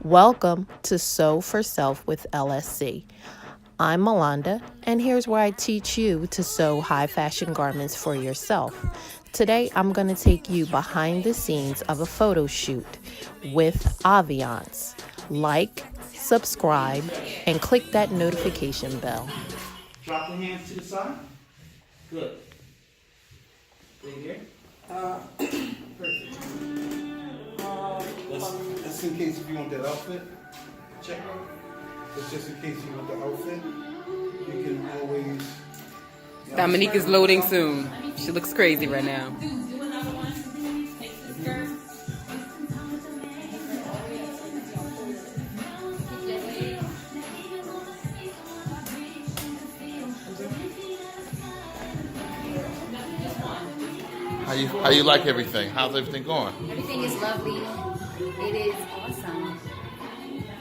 Welcome to Sew for Self with LSC. I'm Malanda, and here's where I teach you to sew high fashion garments for yourself. Today, I'm going to take you behind the scenes of a photo shoot with Aviance. Like, subscribe, and click that notification bell. Drop the hands to the side. Good. Stay here. Perfect. Just in case if you want that outfit, check. But just in case you want the outfit, you can always. Dominique is loading soon. She looks crazy right now. How you like everything? How's everything going? Everything is lovely. It is awesome.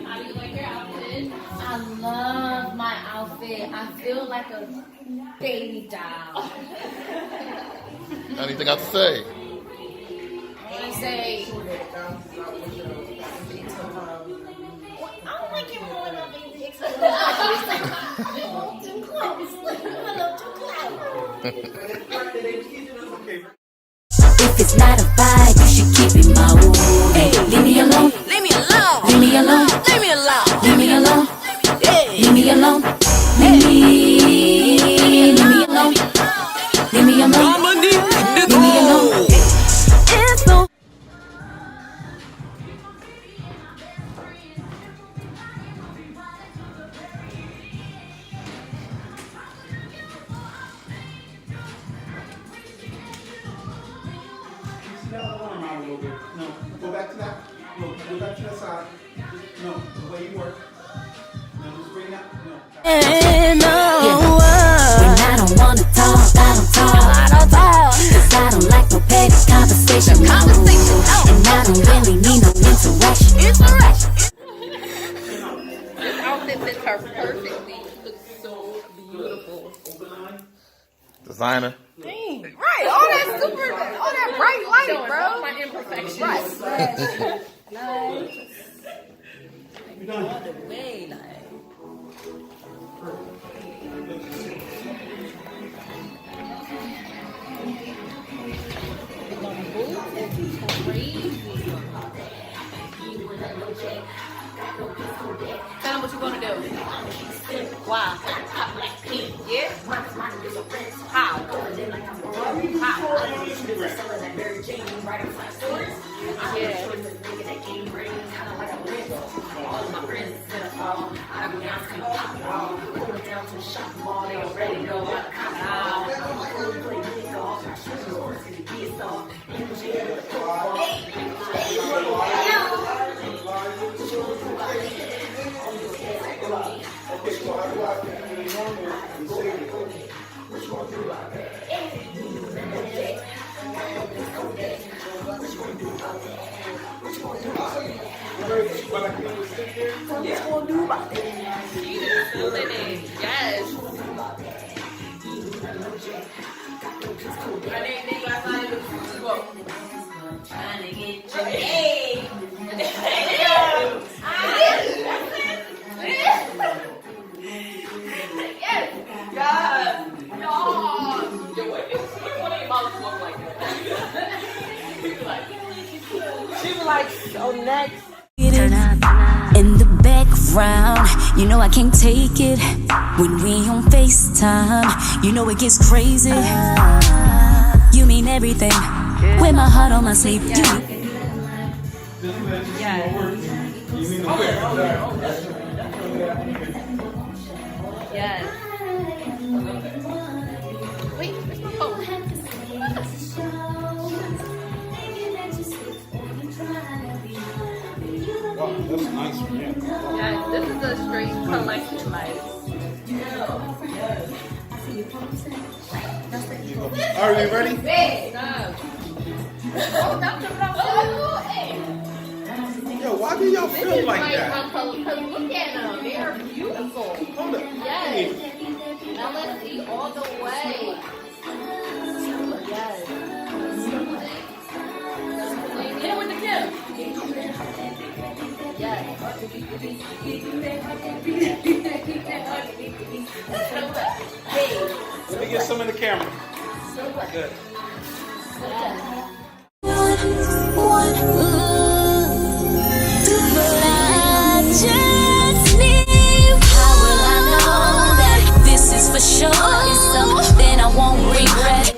How do you like your outfit? I love my outfit. I feel like a baby doll. Anything else to say? I say, I don't like him pulling up these extra too close. A little too close. If it's not a fight, you should keep it my own. Hey, leave me alone. Leave me alone. Leave me alone. Leave me alone. Leave me alone. Leave me alone. Leave me alone. Leave me alone. Leave me alone. It's so. That other arm out a little bit. No, go back to that. No, go back to that side. No, the way you work. No, just bring that. No. When I don't wanna talk, I don't talk. Cause I don't like no petty conversation. And I don't really need no interaction. This outfit fits her perfectly. She looks so beautiful. Designer. Right, all that bright light, Showing bro. all my imperfections. You're done. Tell them what you're gonna do. Wow. Yeah? How? Okay, so how do I get the normal and save it? Which one do Feeling it. Yes. Trying to get your hey. In the background, you know I can't take it. When we on FaceTime, you know it gets crazy. You mean everything. Wear my heart on my sleeve. You Yes. Wait, where's my phone? Wow, that's a nice one, yeah. Yes, this is a straight collection, like. Are we ready? Yo, why do y'all feel like that? Because look at them. They are beautiful. Hold up. Yes. LSD all the way. Yes. Get it with the tip. Let me get some in the camera. Good. For sure, it's something I won't regret.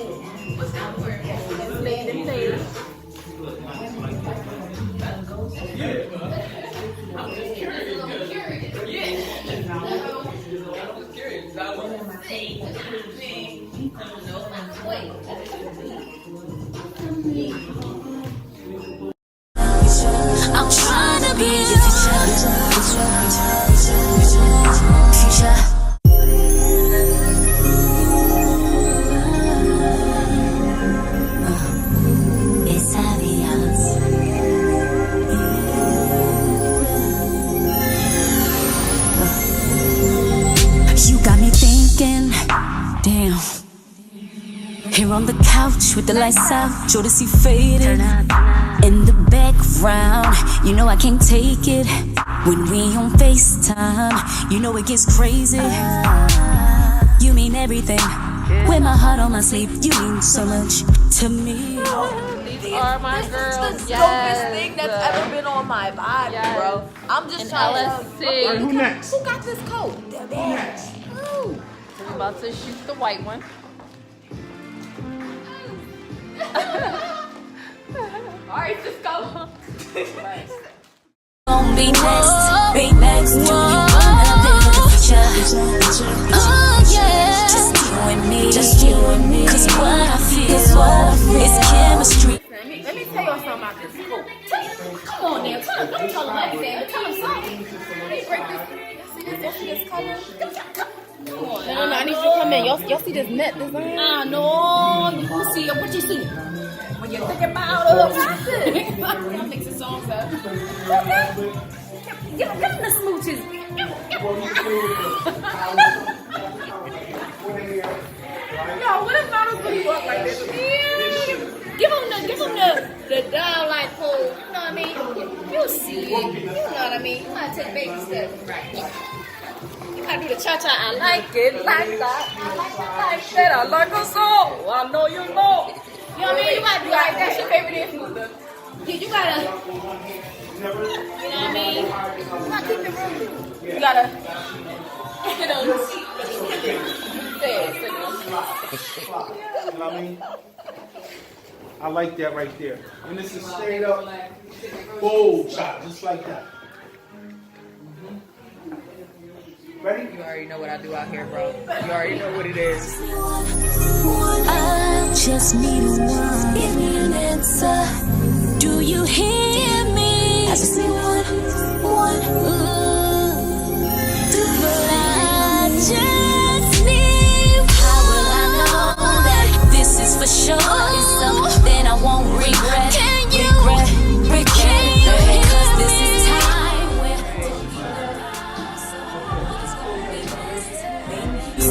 I'm trying to be your future. It's Aviance. You got me thinking, damn. Here on the couch with the lights out, Jodeci faded. In the background, you know I can't take it. When we on FaceTime, you know it gets crazy. You mean everything. With my heart on my sleeve, you mean so much to me. These are my girls. This is the dopest thing that's ever been on my body, Yes. bro. I'm just And trying to LSC. tell you. Who next? Who got this coat? Who next? We're about to shoot the white one. All right, just go. Gon' be next, be next. Do you wanna build a future? Oh yeah, just you and me, Cause what I feel is chemistry. Let me tell y'all something about this coat. Come on now, don't tell them everything. Tell them something. Let me break this. Y'all see this color? Come on. No, I need you to come in. Y'all see this net design? No. You see what you see? When you think about it, I'm mixing songs up. Okay. Give them the smooches. Yo, what if models really walk like this? Give them the down like pole. You know what I mean? You'll see it. You know what I mean? You gotta take baby steps. Right. You gotta do the cha-cha. I like it like that. I like that. I like a song. I know you know. You know what I mean? You gotta do like that's your favorite influencer. You gotta, you know what I mean? You gotta keep it real. You gotta, you know, say it. You know what I mean? I like that right there. And this is straight up bold shot, just like that. Ready? You already know what I do out here, bro. You already know what it is. I just need one. Give me an answer. Do you hear me? I just need one. But I just need. How will I know that this is for sure? It's something I won't regret. Can you Because this is time where.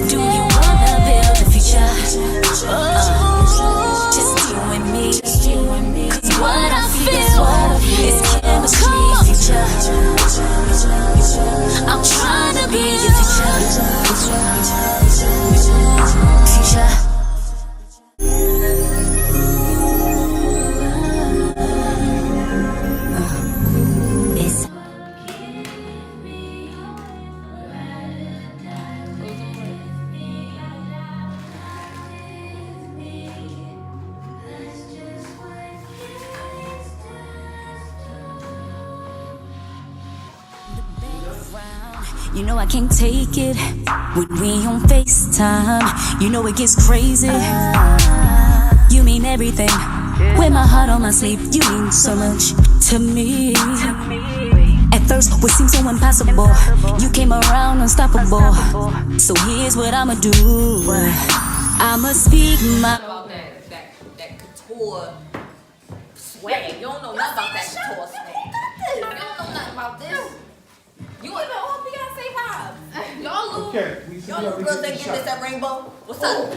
Do you wanna build a future? Just you and me. Cause what I feel is chemistry. Future. I'm trying to be your future. Future. It's You know I can't take it when we on FaceTime. You know it gets crazy. You mean everything. With my heart on my sleeve, you mean so much to me. At first, what seemed so impossible, you came around unstoppable. So here's what I'ma do. I'ma speak my. About that couture swag. You don't know nothing about that couture swag. You don't know nothing about this. You even on Beyonce vibes. Y'all little, Okay, y'all little girls that get this at Rainbow. What's up?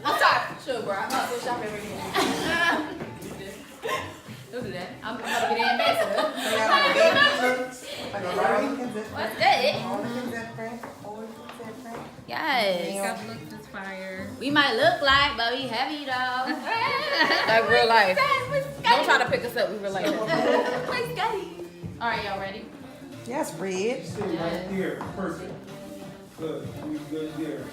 What's up? Sure, bro. I'm gonna go shop at Rainbow. Don't do that. I'm gonna get an ambassador. What's that? Yes. Looks fire. We might look like, but we heavy though. Like real life. Don't try Don't to pick us up. We were like, Where's Scotty? All right, y'all ready? Yes, Red. Stay right here. Perfect. Good. You good there.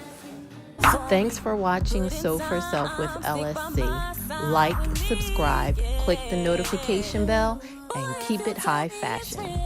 Thanks for watching Sew for Self with LSC. Like, subscribe, click the notification bell, and keep it high fashion.